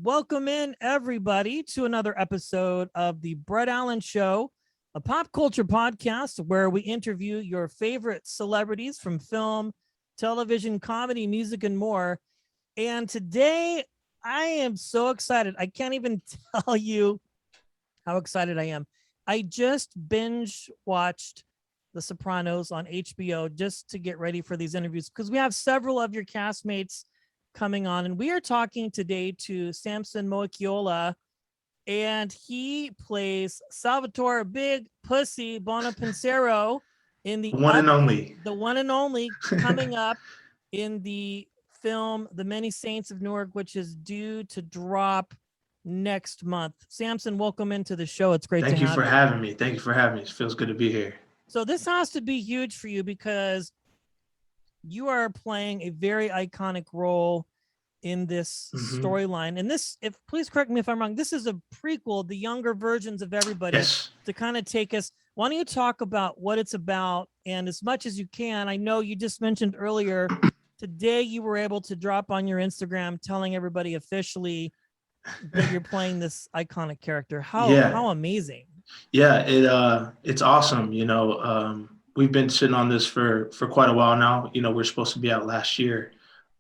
Welcome in, everybody, to another episode of the Brett Allan Show, a pop culture podcast where we interview your favorite celebrities from film, television, comedy, music, and more. And today, I am so excited. I can't even tell you how excited I am. I just binge watched The Sopranos on HBO just to get ready for these interviews because we have several of your castmates coming on, and we are talking today to Samson Moeakiola, and he plays Salvatore Big Pussy Bonpensiero in the one and only. the one and only coming up in the film The Many Saints of Newark, which is due to drop next month. Samson, welcome into the show. It's great to have you. Thank you for having me. Thank you for having me. It feels good to be here. So this has to be huge for you because you are playing a very iconic role in this storyline. And this, if please correct me if I'm wrong, this is a prequel, the younger versions of everybody, to kind of take us. Why don't you talk about what it's about? And as much as you can, I know you just mentioned earlier, today you were able to drop on your Instagram telling everybody officially that you're playing this iconic character. How amazing. Yeah, it's awesome. We've been sitting on this for quite a while now. We're supposed to be out last year.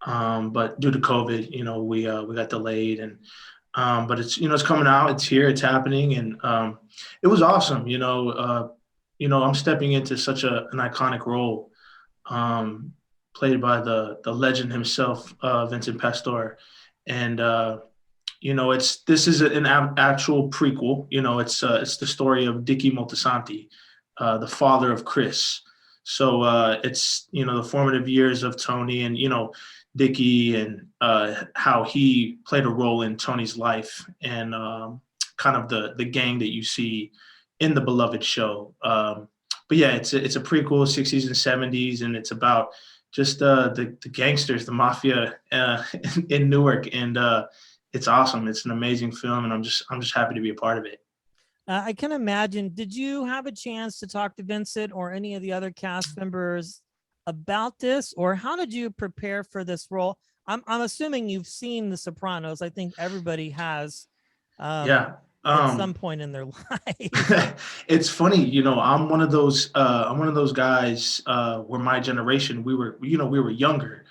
But due to COVID, we got delayed, and but it's coming out. It's here. It's happening, and it was awesome. I'm stepping into such an iconic role, played by the legend himself, Vincent Pastore, and this is an actual prequel. It's the story of Dickie Moltisanti, the father of Chris. So it's the formative years of Tony, and Dickie, and how he played a role in Tony's life, and kind of the gang that you see in the beloved show. But yeah, it's a prequel, 60s and 70s, and it's about just the gangsters, the mafia in Newark, and it's awesome. It's an amazing film, and I'm just happy to be a part of it. I can imagine. Did you have a chance to talk to Vincent or any of the other cast members about this, or how did you prepare for this role? I'm assuming you've seen The Sopranos. I think everybody has. At some point in their life. It's funny, I'm one of those guys where my generation, we were younger,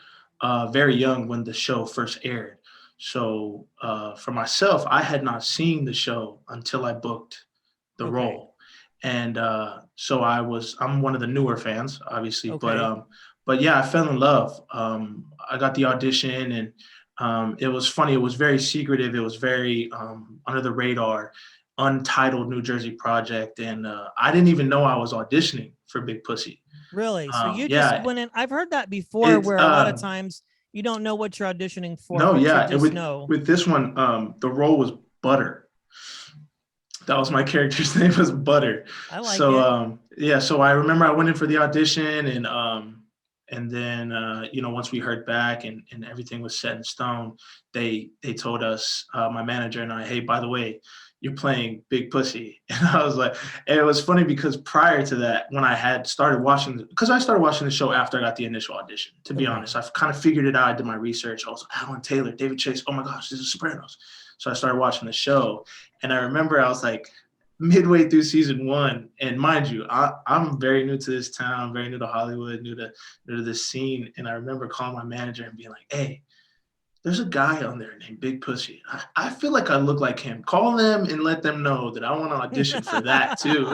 very young when the show first aired. So for myself, I had not seen the show until I booked the role. And so I'm one of the newer fans, obviously, but yeah, I fell in love. I got the audition, and it was funny. It was very secretive. It was very under the radar, untitled New Jersey project. And I didn't even know I was auditioning for Big Pussy. Really? So you just went in. I've heard that before, where a lot of times you don't know what you're auditioning for. No, yeah. With this one, the role was Butter. That was my character's name, was Butter. I like it. So I remember I went in for the audition, and then once we heard back and everything was set in stone, they told us, my manager and I, hey, by the way, you're playing Big Pussy. And I was like, and it was funny because prior to that, when I had started watching, because I started watching the show after I got the initial audition, to be honest, I've kind of figured it out. I did my research. I was like, Alan Taylor, David Chase, oh my gosh, this is Sopranos. So I started watching the show, and I remember I was like midway through season 1, and mind you, I'm very new to this town, very new to Hollywood, new to this scene, and I remember calling my manager and being like, hey, there's a guy on there named Big Pussy. I feel like I look like him. Call them and let them know that I want to audition for that too.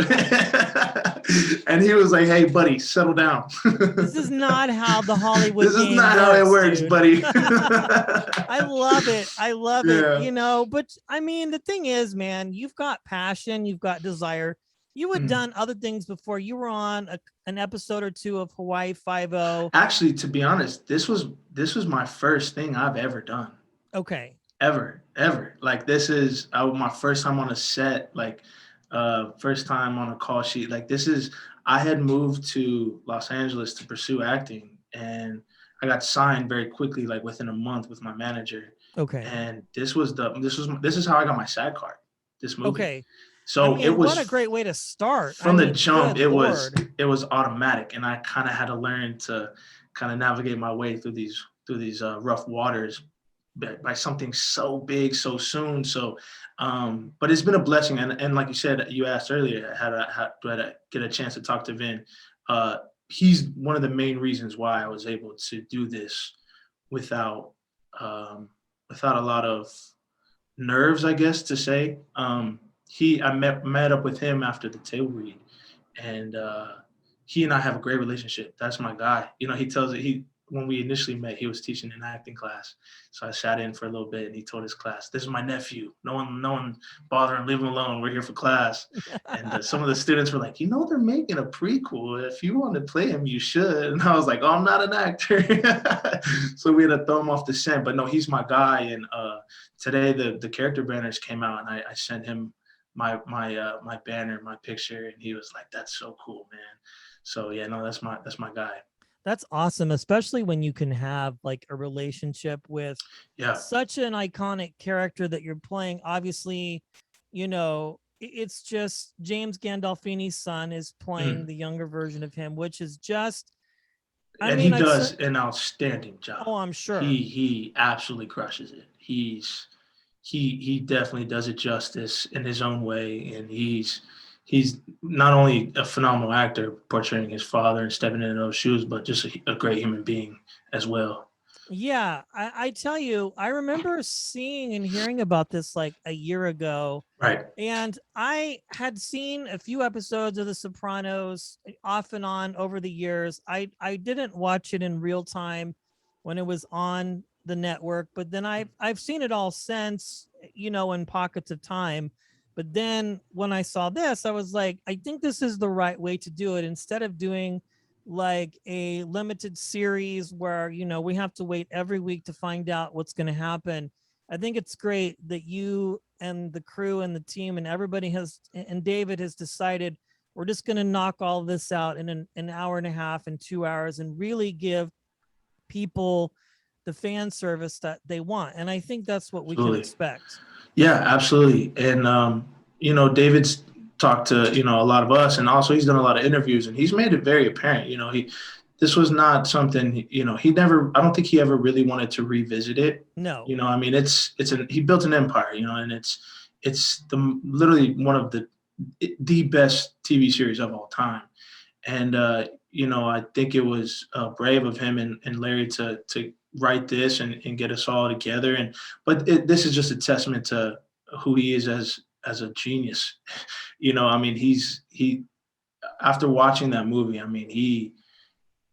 And he was like, hey, buddy, settle down. This is not how the Hollywood This is not how it works, dude. Buddy. I love it. It. But I mean, the thing is, man, you've got passion, you've got desire. You had done other things before. You were on an episode or two of Hawaii Five-0. Actually, to be honest, this was my first thing I've ever done. Okay. Ever. Like, this is my first time on a set, like first time on a call sheet. Like, I had moved to Los Angeles to pursue acting, and I got signed very quickly, like within a month, with my manager. Okay. And this is how I got my SAG card. This movie. Okay. So it was, what a great way to start. From the jump. It was automatic, and I kind of had to learn to kind of navigate my way through these rough waters. by something so big so soon. So, but it's been a blessing. And like you said, you asked earlier, do I get a chance to talk to Vin? He's one of the main reasons why I was able to do this without without a lot of nerves, I guess to say. I met up with him after the table read, and he and I have a great relationship. That's my guy. You know, he tells it. He When we initially met, he was teaching an acting class, so I sat in for a little bit, and he told his class, "This is my nephew. No one bother him. Leave him alone. We're here for class." And some of the students were like, "You know, they're making a prequel. If you want to play him, you should." And I was like, "Oh, I'm not an actor." So we had to throw him off the scent. But no, he's my guy. And today the character banners came out, and I sent him my banner, my picture, and he was like, "That's so cool, man." So yeah, no, that's my guy. That's awesome, especially when you can have like a relationship with Yeah. such an iconic character that you're playing. Obviously, it's just James Gandolfini's son is playing the younger version of him, which is just, And he does an outstanding job. Oh, I'm sure. He absolutely crushes it. He definitely does it justice in his own way, and he's not only a phenomenal actor portraying his father and stepping into those shoes, but just a great human being as well. Yeah, I tell you, I remember seeing and hearing about this like a year ago. Right. And I had seen a few episodes of The Sopranos off and on over the years. I didn't watch it in real time when it was on the network, but then I've seen it all since, in pockets of time. But then when I saw this, I was like, I think this is the right way to do it. Instead of doing like a limited series where, we have to wait every week to find out what's going to happen. I think it's great that you and the crew and the team and everybody and David has decided we're just going to knock all this out in an hour and a half and 2 hours and really give people the fan service that they want. And I think that's what we can expect. Yeah, absolutely. And, David's talked to, a lot of us, and also he's done a lot of interviews, and he's made it very apparent, this was not something, I don't think he ever really wanted to revisit it. No. I mean, he built an empire, and it's literally one of the best TV series of all time. And, I think it was brave of him and Larry to write this and get us all together. But this is just a testament to who he is as a genius. I mean, he after watching that movie, I mean, he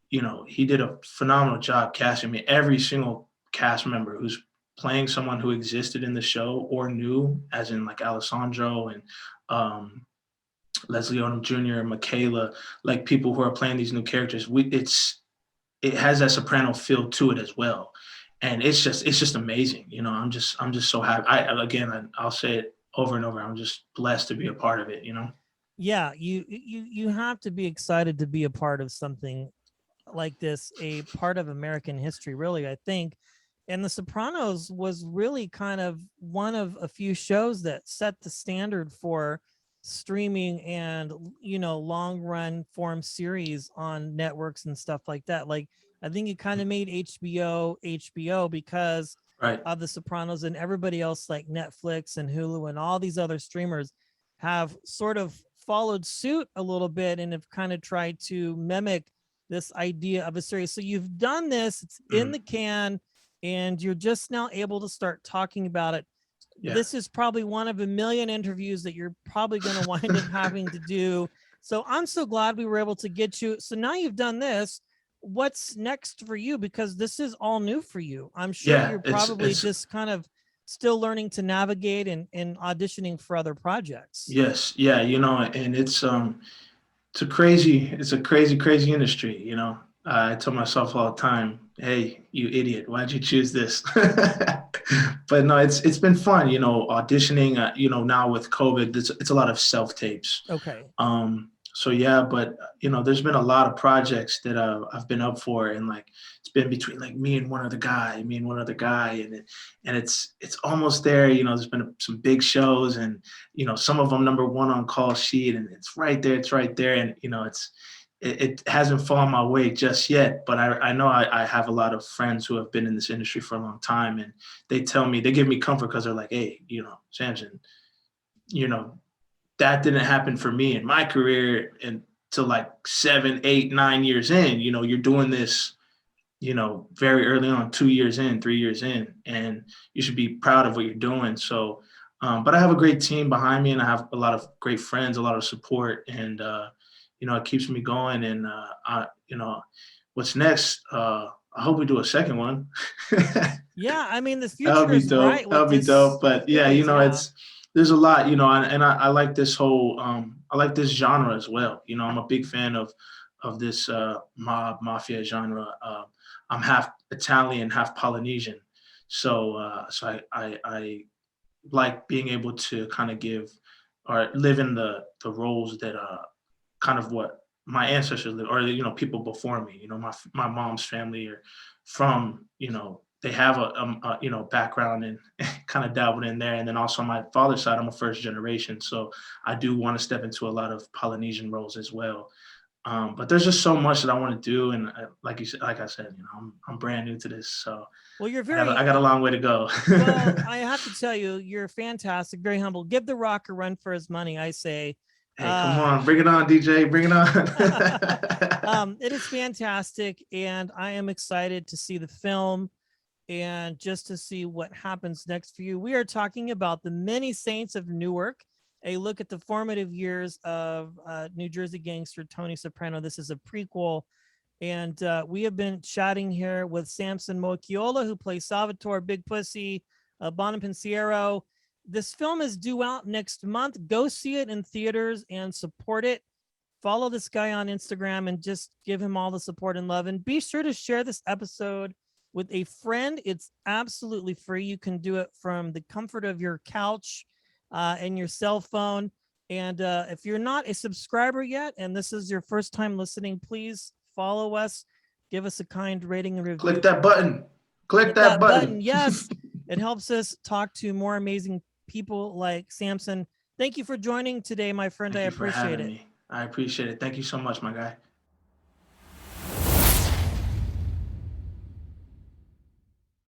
did a phenomenal job casting. I mean, every single cast member who's playing someone who existed in the show or new, as in like Alessandro and Leslie Odom Jr., Michaela, like people who are playing these new characters, it has that Soprano feel to it as well. And it's just amazing. I'm just so happy. I'll say it over and over. I'm just blessed to be a part of it, Yeah, you have to be excited to be a part of something like this, a part of American history, really, I think. And The Sopranos was really kind of one of a few shows that set the standard for streaming and, long run form series on networks and stuff like that. Like, I think it kind of made HBO because of The Sopranos, and everybody else like Netflix and Hulu and all these other streamers have sort of followed suit a little bit and have kind of tried to mimic this idea of a series. So you've done this, it's in the can, and you're just now able to start talking about it. Yeah. This is probably one of a million interviews that you're probably going to wind up having to do. So I'm so glad we were able to get you. So now you've done this. What's next for you? Because this is all new for you. I'm sure you're probably just kind of still learning to navigate and auditioning for other projects. Yes. Yeah. And it's a crazy industry. I tell myself all the time, hey, you idiot, why'd you choose this? But no, it's been fun, auditioning, now with COVID, it's a lot of self-tapes. Okay. So yeah, but there's been a lot of projects that I've been up for, and like it's been between like me and one other guy, and it's almost there. There's been some big shows, and some of them number one on call sheet, and it's right there, and it hasn't fallen my way just yet, but I know I have a lot of friends who have been in this industry for a long time, and they give me comfort because they're like, hey, Samson, you know, that didn't happen for me in my career until like 7, 8, 9 years in. You're doing this, very early on, 2 years in, 3 years in, and you should be proud of what you're doing. So, but I have a great team behind me, and I have a lot of great friends, a lot of support, and it keeps me going. And what's next? I hope we do a second one. Yeah, I mean, the That would future be is bright dope. That with would be this dope. But yeah, series. Yeah. there's a lot, and I like this whole, I like this genre as well. I'm a big fan of this mafia genre. I'm half Italian, half Polynesian, so I like being able to kind of give or live in the roles that kind of what my ancestors live, or people before me. My mom's family are from, they have a background and kind of dabbled in there, and then also on my father's side, I'm a first generation, so I do want to step into a lot of Polynesian roles as well. But there's just so much that I want to do, and like you said, like I said, I'm brand new to this, so Well, you're I got a long way to go. well, I have to tell you, you're fantastic, very humble. Give The Rock a run for his money, I say. Hey, come on, bring it on, DJ, bring it on. It is fantastic, and I am excited to see the film and just to see what happens next for you. We are talking about The Many Saints of Newark, a look at the formative years of New Jersey gangster Tony Soprano. This is a prequel. And we have been chatting here with Samson Moeakiola, who plays Salvatore Big Pussy, Bonpensiero. This film is due out next month. Go see it in theaters and support it. Follow this guy on Instagram and just give him all the support and love. And be sure to share this episode with a friend. It's absolutely free. You can do it from the comfort of your couch and your cell phone. And if you're not a subscriber yet, and this is your first time listening, please follow us, give us a kind rating and review. Click that button. Click that button. Yes, it helps us talk to more amazing people like Samson. Thank you for joining today, my friend. I appreciate it. I appreciate it. Thank you so much, my guy.